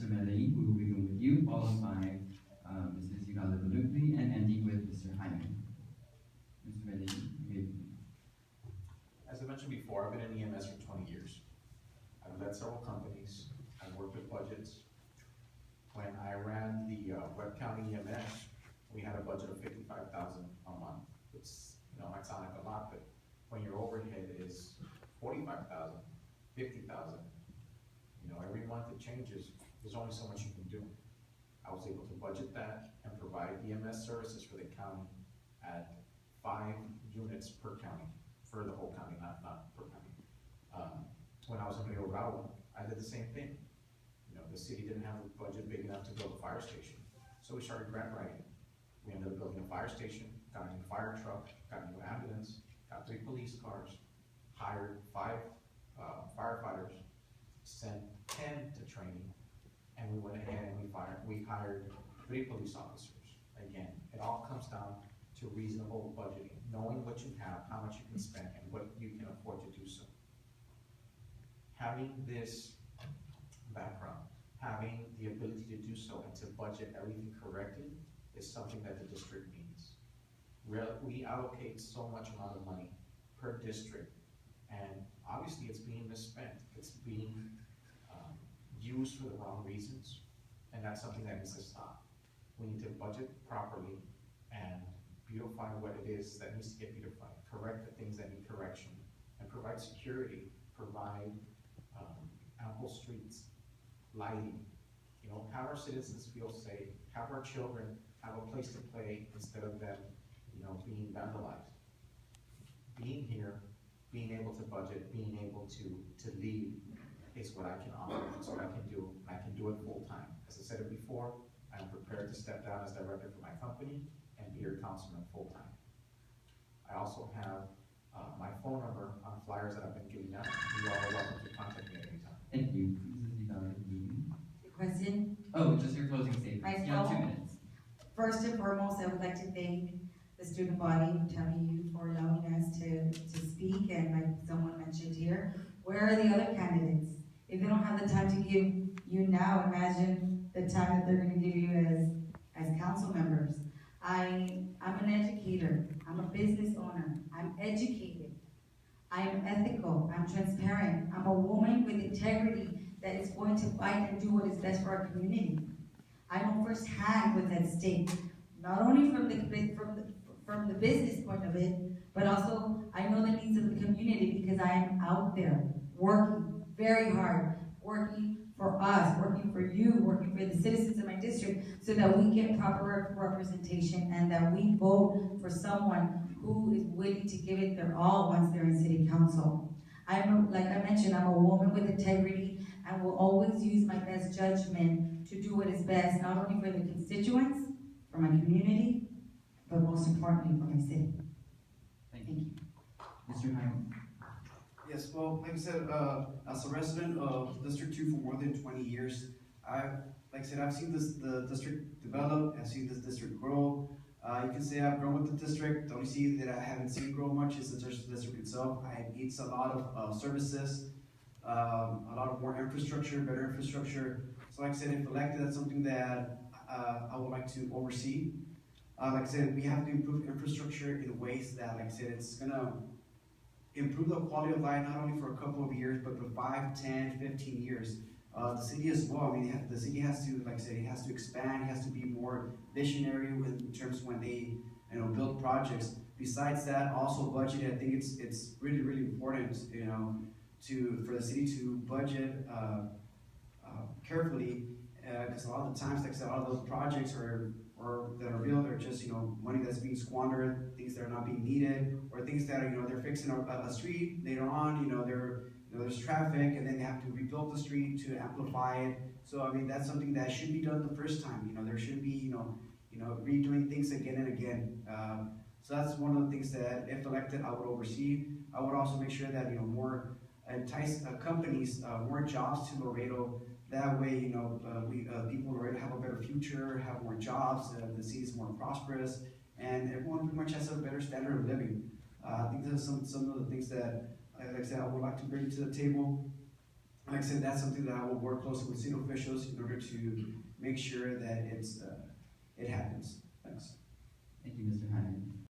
Mr. Medellin. We will begin with you, followed by Mrs. Yugale, and ending with Mr. Hyman. Mr. Medellin, you may begin. As I mentioned before, I've been in EMS for 20 years. I've led several companies. I've worked with budgets. When I ran the Webb County EMS, we had a budget of $55,000 a month. It's, might sound like a lot, but when your overhead is $45,000, $50,000, every month it changes. There's only so much you can do. I was able to budget that and provide EMS services for the county at 5 units per county, for the whole county, not per county. When I was in Laredo, I did the same thing. The city didn't have a budget big enough to build a fire station, so we started grant writing. We ended up building a fire station, got a new fire truck, got a new ambulance, got 3 police cars, hired 5 firefighters, sent 10 to training, and we went ahead and we hired 3 police officers. Again, it all comes down to reasonable budgeting, knowing what you have, how much you can spend, and what you can afford to do so. Having this background, having the ability to do so and to budget everything correctly is something that the district needs. We allocate so much amount of money per district, and obviously it's being misspent. It's being used for the wrong reasons, and that's something that needs to stop. We need to budget properly and beautify what it is that needs to get beautified, correct the things that need correction, and provide security, provide ample streets, lighting, have our citizens feel safe, have our children have a place to play instead of them, being vandalized. Being here, being able to budget, being able to lead is what I can offer, it's what I can do, and I can do it full time. As I said it before, I am prepared to step down as director for my company and be your councilman full time. I also have my phone number on flyers that I've been giving out. You all are welcome to contact me at any time. Thank you. Mrs. Yugale. The question? Oh, just your closing statement. You have 2 minutes. First and foremost, I would like to thank the student body, telling you for allowing us to speak, and like someone mentioned here, where are the other candidates? If they don't have the time to give you now, imagine the time that they're going to give you as council members. I'm an educator, I'm a business owner, I'm educated, I'm ethical, I'm transparent, I'm a woman with integrity that is going to fight and do what is best for our community. I know firsthand what's at stake, not only from the business point of it, but also I know the needs of the community because I am out there working very hard, working for us, working for you, working for the citizens of my district, so that we get proper representation and that we vote for someone who is willing to give it their all once they're in city council. Like I mentioned, I'm a woman with integrity and will always use my best judgment to do what is best, not only for the constituents, for my community, but most importantly for my city. Thank you. Mr. Hyman. Yes, well, like I said, as a resident of District 2 for more than 20 years, I've seen the district develop, I've seen this district grow. You can say I've grown with the district. The only city that I haven't seen grow much is the district itself. It needs a lot of services, a lot of more infrastructure, better infrastructure. So like I said, if elected, that's something that I would like to oversee. Like I said, we have to improve infrastructure in ways that, like I said, it's gonna improve the quality of life not only for a couple of years, but for 5, 10, 15 years. The city as well, I mean, the city has to, like I said, it has to expand, it has to be more visionary in terms of when they, build projects. Besides that, also budget, I think it's really, really important, for the city to budget carefully, because a lot of the times, like I said, a lot of those projects that are built are just, money that's being squandered, things that are not being needed, or things that are, they're fixing a street later on, there's traffic, and then they have to rebuild the street to amplify it. So, I mean, that's something that should be done the first time. There should be, redoing things again and again. So that's one of the things that, if elected, I would oversee. I would also make sure that, more entice companies, more jobs to Laredo. That way, people in Laredo have a better future, have more jobs, the city is more prosperous, and everyone pretty much has a better standard of living. I think those are some of the things that, like I said, I would like to bring to the table. like I said, that's something that I will work closely with city officials in order to make sure that it happens.